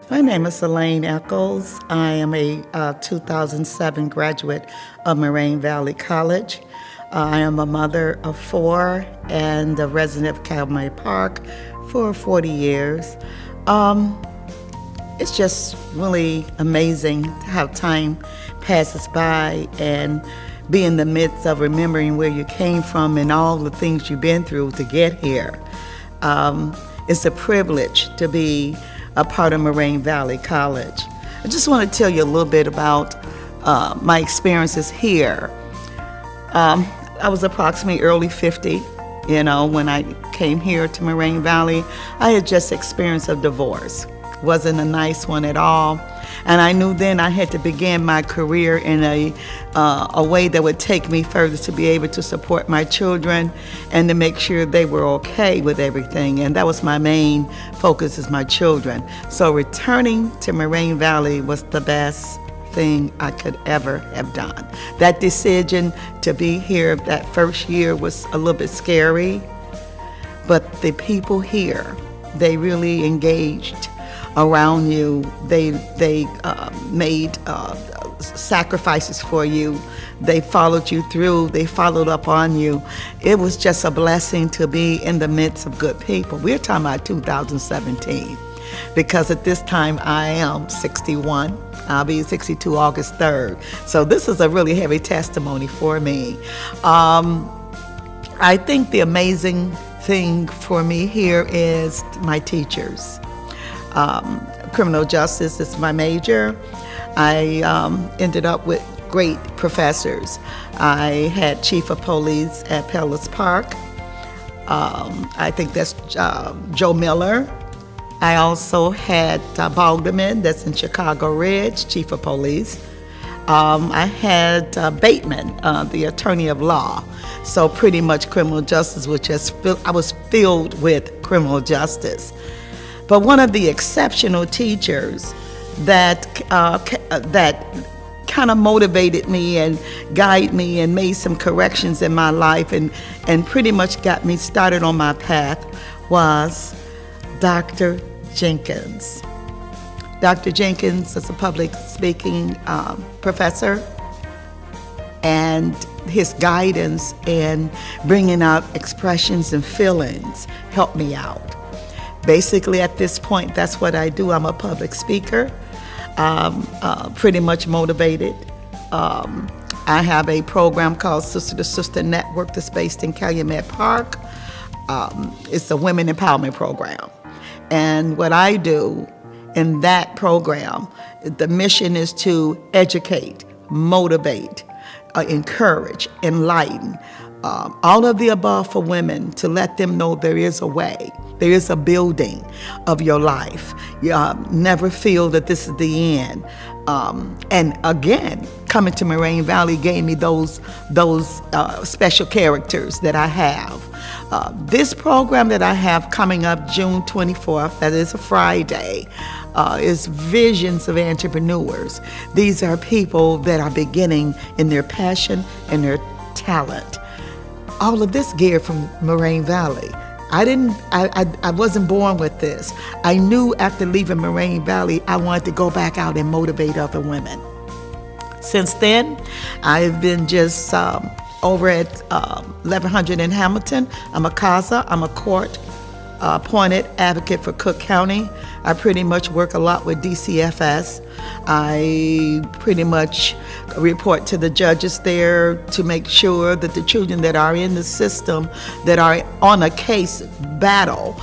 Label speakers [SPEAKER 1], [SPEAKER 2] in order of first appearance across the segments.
[SPEAKER 1] My name is Elaine Echols. I am a 2007 graduate of Moraine Valley College. I am a mother of 4 and a resident of Alumni Park for 40 years. It's just really amazing how time passes by and be in the midst of remembering where you came from and all the things you've been through to get here. It's a privilege to be a part of Moraine Valley College. I just want to tell you a little bit about my experiences here. I was approximately early 50, when I came here to Moraine Valley. I had just experienced a divorce. Wasn't a nice one at all. And I knew then I had to begin my career in a way that would take me further to be able to support my children and to make sure they were okay with everything. And that was my main focus, is my children. So returning to Moraine Valley was the best thing I could ever have done. That decision to be here that first year was a little bit scary, but the people here, they really engaged around you. They made sacrifices for you. They followed you through. They followed up on you. It was just a blessing to be in the midst of good people. We're talking about 2017, because at this time I am 61. I'll be 62 August 3rd. So this is a really heavy testimony for me. I think the amazing thing for me here is my teachers. Criminal justice is my major. I ended up with great professors. I had chief of police at Pellis Park. I think that's Joe Miller. I also had Balderman, that's in Chicago Ridge, chief of police. I had Bateman, the attorney of law. So pretty much criminal justice was just, I was filled with criminal justice. But one of the exceptional teachers that kind of motivated me and guided me and made some corrections in my life and pretty much got me started on my path was Dr. Jenkins. Dr. Jenkins is a public speaking professor, and his guidance in bringing out expressions and feelings helped me out. Basically, at this point, that's what I do. I'm a public speaker, pretty much motivated. I have a program called Sister2Sister Network that's based in Calumet Park. It's a women empowerment program. And what I do in that program, the mission is to educate, motivate, encourage, enlighten, all of the above for women, to let them know there is a way. There is a building of your life. You never feel that this is the end. And again, coming to Moraine Valley gave me those special characters that I have. This program that I have coming up June 24th, that is a Friday, is Visions of Entrepreneurs. These are people that are beginning in their passion and their talent. All of this geared from Moraine Valley. I wasn't born with this. I knew after leaving Moraine Valley, I wanted to go back out and motivate other women. Since then, I've been just over at 1100 in Hamilton. I'm a CASA, I'm a court appointed advocate for Cook County. I pretty much work a lot with DCFS. I pretty much report to the judges there to make sure that the children that are in the system that are on a case battle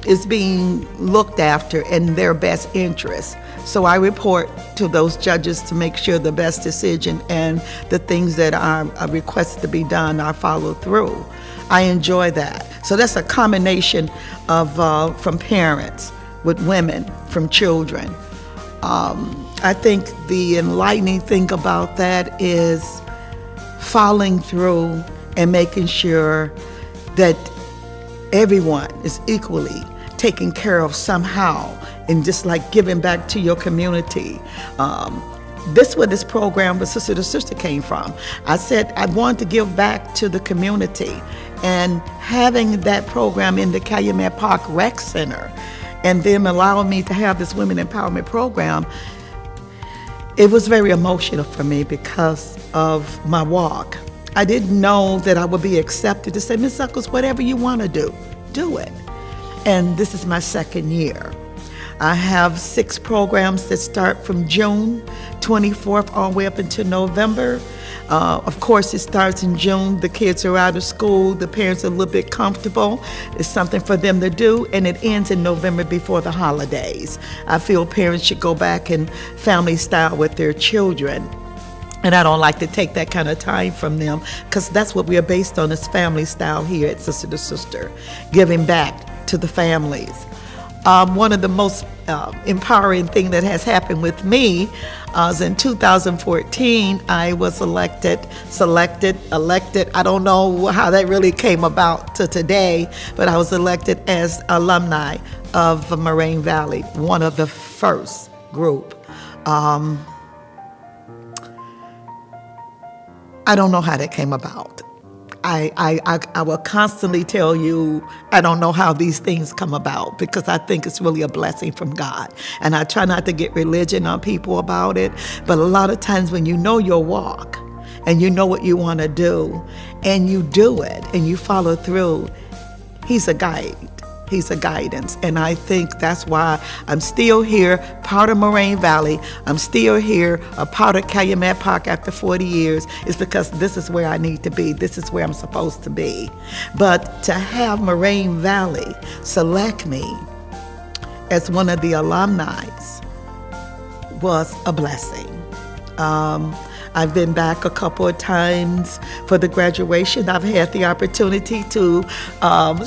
[SPEAKER 1] is being looked after in their best interest. So I report to those judges to make sure the best decision and the things that are requested to be done are followed through. I enjoy that. So that's a combination of from parents, with women, from children. I think the enlightening thing about that is following through and making sure that everyone is equally taken care of somehow, and just like giving back to your community. This is where this program with Sister2Sister came from. I said I wanted to give back to the community, and having that program in the Calumet Park Rec Center and them allowing me to have this women empowerment program, it was very emotional for me because of my walk. I didn't know that I would be accepted to say, Ms. Echols, whatever you want to do it. And this is my second year. I have 6 programs that start from June 24th all the way up until November. Of course, it starts in June. The kids are out of school. The parents are a little bit comfortable. It's something for them to do, and it ends in November before the holidays. I feel parents should go back and family style with their children. And I don't like to take that kind of time from them, because that's what we are based on, is family style here at Sister2Sister, giving back to the families. One of the most empowering thing that has happened with me is in 2014, I was selected. I don't know how that really came about to today, but I was elected as alumni of Moraine Valley, one of the first group. I don't know how that came about. I will constantly tell you, I don't know how these things come about, because I think it's really a blessing from God. And I try not to get religion on people about it, but a lot of times when you know your walk and you know what you want to do and you do it and you follow through, He's a guide. He's a guidance. And I think that's why I'm still here, part of Moraine Valley. I'm still here, a part of Calumet Park after 40 years. It's because this is where I need to be. This is where I'm supposed to be. But to have Moraine Valley select me as one of the alumni was a blessing. I've been back a couple of times for the graduation. I've had the opportunity to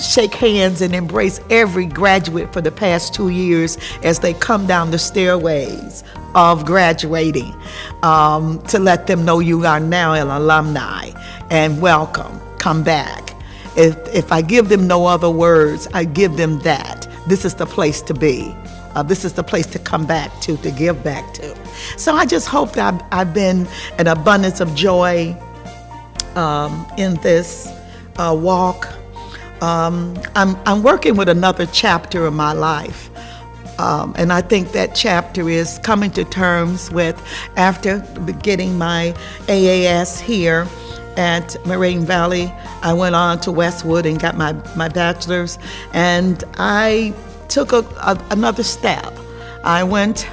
[SPEAKER 1] shake hands and embrace every graduate for the past 2 years as they come down the stairways of graduating, to let them know you are now an alumni and welcome, come back. If I give them no other words, I give them that. This is the place to be. This is the place to come back to give back to. So I just hope that I've been an abundance of joy in this walk. I'm working with another chapter of my life. And I think that chapter is coming to terms with, after getting my AAS here at Moraine Valley, I went on to Westwood and got my bachelor's, and I took another step. I went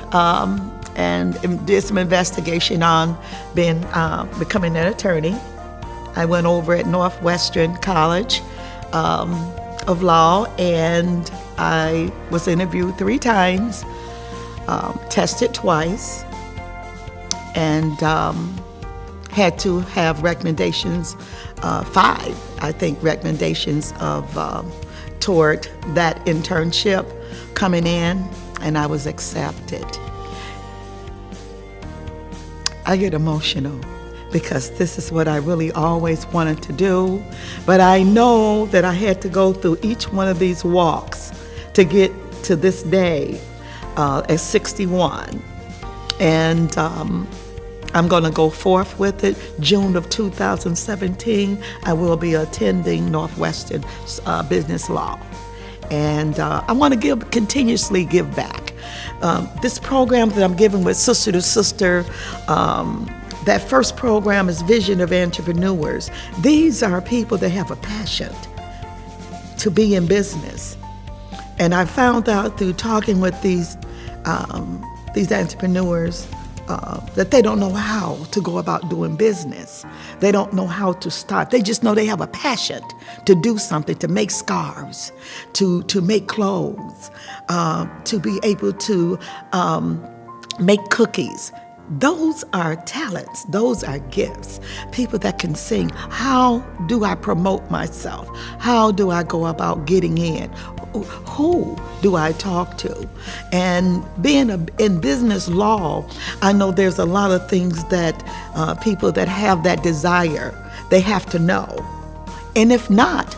[SPEAKER 1] and did some investigation on becoming an attorney. I went over at Northwestern College of Law, and I was interviewed 3 times, tested twice, and had to have recommendations, 5, I think, recommendations of toward that internship coming in, and I was accepted. I get emotional because this is what I really always wanted to do, but I know that I had to go through each one of these walks to get to this day at 61. And I'm going to go forth with it. June of 2017, I will be attending Northwestern Business Law. And I want to continuously give back. This program that I'm giving with Sister2Sister, that first program is Vision of Entrepreneurs. These are people that have a passion to be in business. And I found out through talking with these entrepreneurs that they don't know how to go about doing business. They don't know how to start. They just know they have a passion to do something, to make scarves, to make clothes, to be able to make cookies. Those are talents. Those are gifts. People that can sing. How do I promote myself? How do I go about getting in? Who do I talk to? And being in business law, I know there's a lot of things that people that have that desire, they have to know. And if not,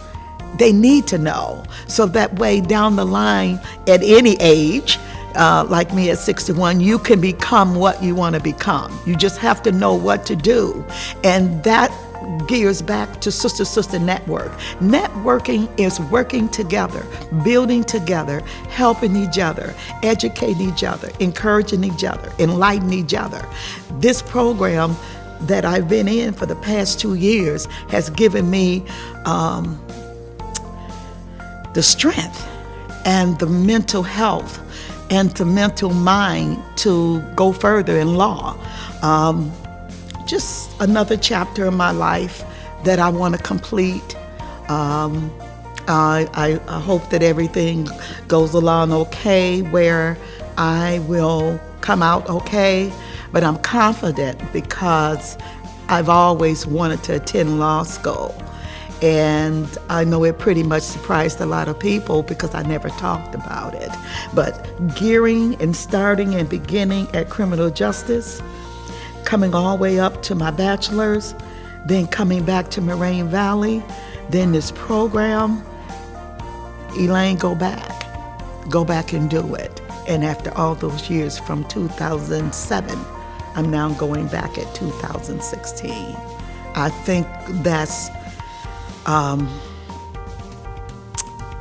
[SPEAKER 1] they need to know. So that way down the line, at any age, like me at 61, you can become what you want to become. You just have to know what to do. And that gears back to Sister2Sister Network. Networking is working together, building together, helping each other, educating each other, encouraging each other, enlightening each other. This program that I've been in for the past 2 years has given me the strength and the mental health and the mental mind to go further in law. Just another chapter in my life that I want to complete. I hope that everything goes along okay, where I will come out okay, but I'm confident because I've always wanted to attend law school. And I know it pretty much surprised a lot of people because I never talked about it. But gearing and starting and beginning at criminal justice, coming all the way up to my bachelor's, then coming back to Moraine Valley, then this program, Elaine, go back and do it. And after all those years from 2007, I'm now going back at 2016. I think that's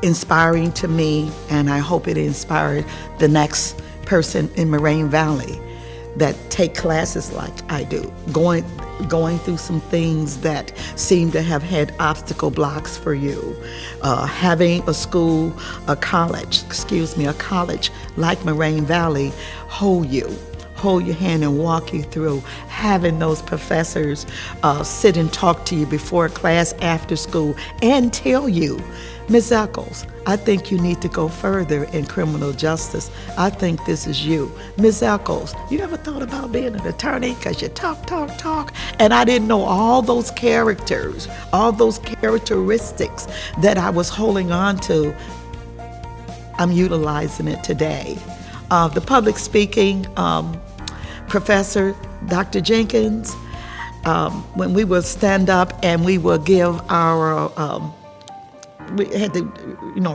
[SPEAKER 1] inspiring to me, and I hope it inspired the next person in Moraine Valley that take classes like I do, going through some things that seem to have had obstacle blocks for you. Having a college like Moraine Valley hold your hand and walk you through, having those professors sit and talk to you before class, after school, and tell you, Ms. Echols, I think you need to go further in criminal justice. I think this is you. Ms. Echols, you ever thought about being an attorney? Because you talk. And I didn't know all those characters, all those characteristics that I was holding on to. I'm utilizing it today. The public speaking professor, Dr. Jenkins, when we would stand up and we would give our, we had to,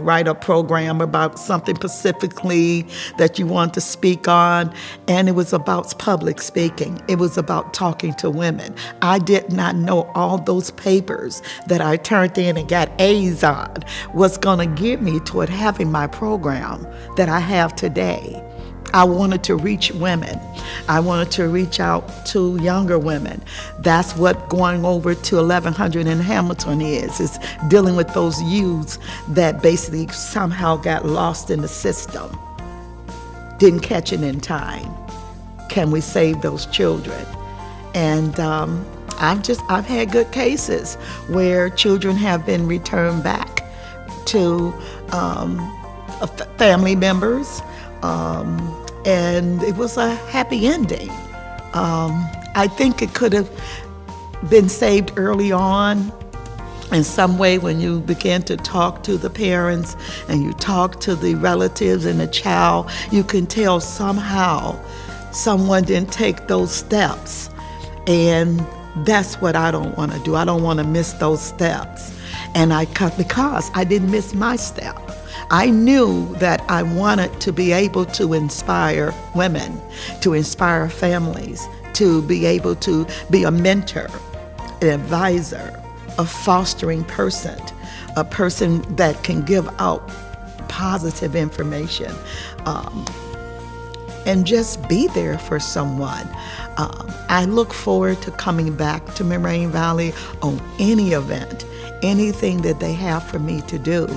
[SPEAKER 1] write a program about something specifically that you want to speak on, and it was about public speaking. It was about talking to women. I did not know all those papers that I turned in and got A's on was gonna get me toward having my program that I have today. I wanted to reach women. I wanted to reach out to younger women. That's what going over to 1100 in Hamilton is dealing with those youths that basically somehow got lost in the system, didn't catch it in time. Can we save those children? And I've had good cases where children have been returned back to family members, and it was a happy ending. I think it could have been saved early on in some way when you begin to talk to the parents and you talk to the relatives and the child. You can tell somehow someone didn't take those steps, and that's what I don't want to do. I don't want to miss those steps, and because I didn't miss my step. I knew that I wanted to be able to inspire women, to inspire families, to be able to be a mentor, an advisor, a fostering person, a person that can give out positive information, and just be there for someone. I look forward to coming back to Moraine Valley on any event, anything that they have for me to do,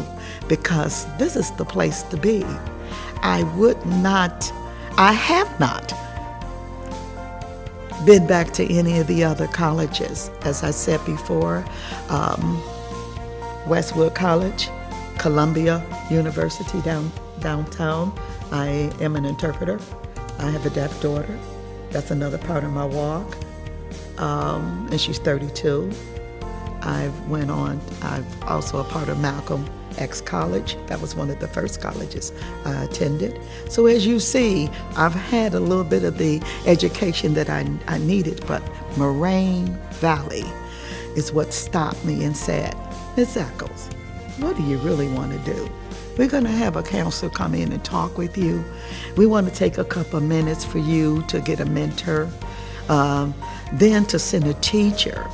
[SPEAKER 1] because this is the place to be. I have not been back to any of the other colleges. As I said before, Westwood College, Columbia University downtown. I am an interpreter. I have a deaf daughter. That's another part of my walk. And she's 32. I'm also a part of Malcolm X College. That was one of the first colleges I attended. So as you see, I've had a little bit of the education that I needed, but Moraine Valley is what stopped me and said, Ms. Echols, what do you really want to do? We're going to have a counselor come in and talk with you. We want to take a couple of minutes for you to get a mentor, then to send a teacher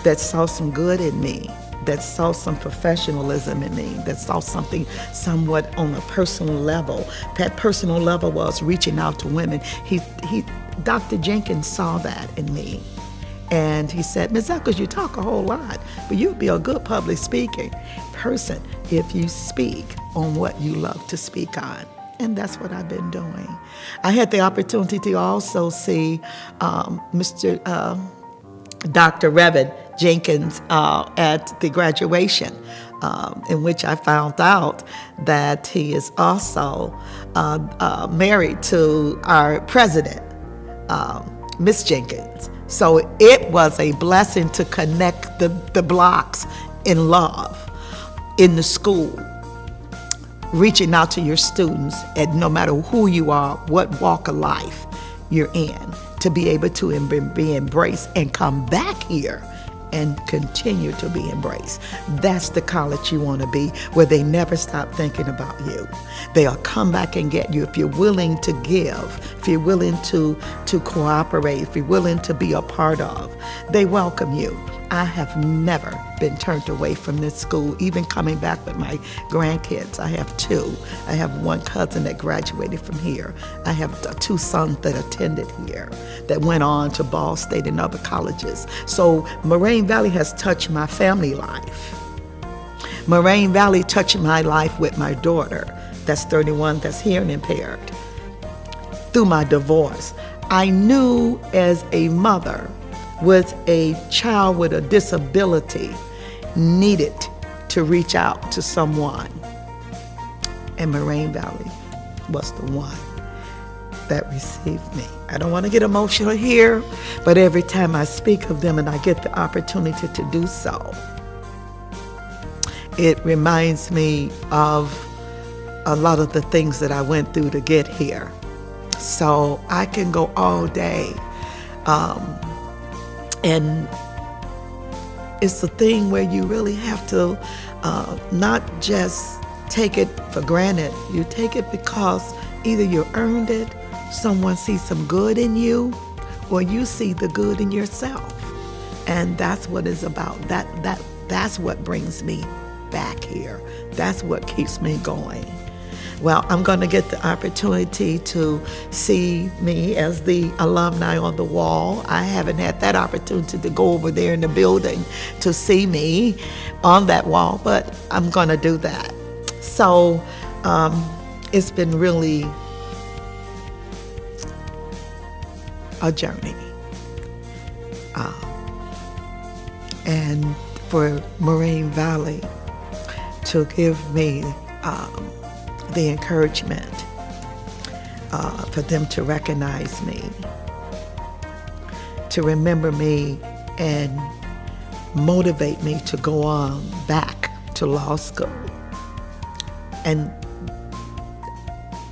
[SPEAKER 1] that saw some good in me, that saw some professionalism in me, that saw something somewhat on a personal level. That personal level was reaching out to women. Dr. Jenkins saw that in me. And he said, Ms. Echols, you talk a whole lot, but you'd be a good public speaking person if you speak on what you love to speak on. And that's what I've been doing. I had the opportunity to also see Dr. Reverend Jenkins at the graduation, in which I found out that he is also married to our president, Miss Jenkins. So it was a blessing to connect the blocks in love in the school, reaching out to your students, and no matter who you are, what walk of life you're in, to be able to be embraced and come back here and continue to be embraced. That's the college you want to be, where they never stop thinking about you. They'll come back and get you if you're willing to give, if you're willing to cooperate, if you're willing to be a part of. They welcome you. I have never been turned away from this school, even coming back with my grandkids. I have two. I have one cousin that graduated from here. I have two sons that attended here, that went on to Ball State and other colleges. So Moraine Valley has touched my family life. Moraine Valley touched my life with my daughter, that's 31, that's hearing impaired, through my divorce. I knew as a mother with a child with a disability needed to reach out to someone. And Moraine Valley was the one that received me. I don't want to get emotional here, but every time I speak of them and I get the opportunity to do so, it reminds me of a lot of the things that I went through to get here. So I can go all day. And it's the thing where you really have to not just take it for granted. You take it because either you earned it, someone sees some good in you, or you see the good in yourself. And that's what it's about. That's what brings me back here. That's what keeps me going. Well, I'm going to get the opportunity to see me as the alumni on the wall. I haven't had that opportunity to go over there in the building to see me on that wall, but I'm going to do that. So it's been really a journey. And for Moraine Valley to give me the encouragement for them to recognize me, to remember me, and motivate me to go on back to law school. And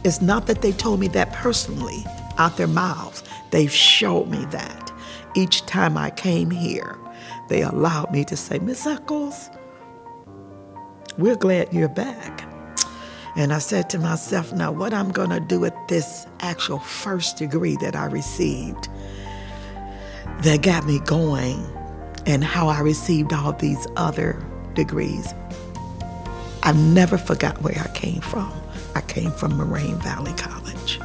[SPEAKER 1] it's not that they told me that personally out their mouths. They've showed me that. Each time I came here, they allowed me to say, Miss Echols, we're glad you're back. And I said to myself, now what I'm going to do with this actual first degree that I received that got me going, and how I received all these other degrees. I never forgot where I came from. I came from Moraine Valley College.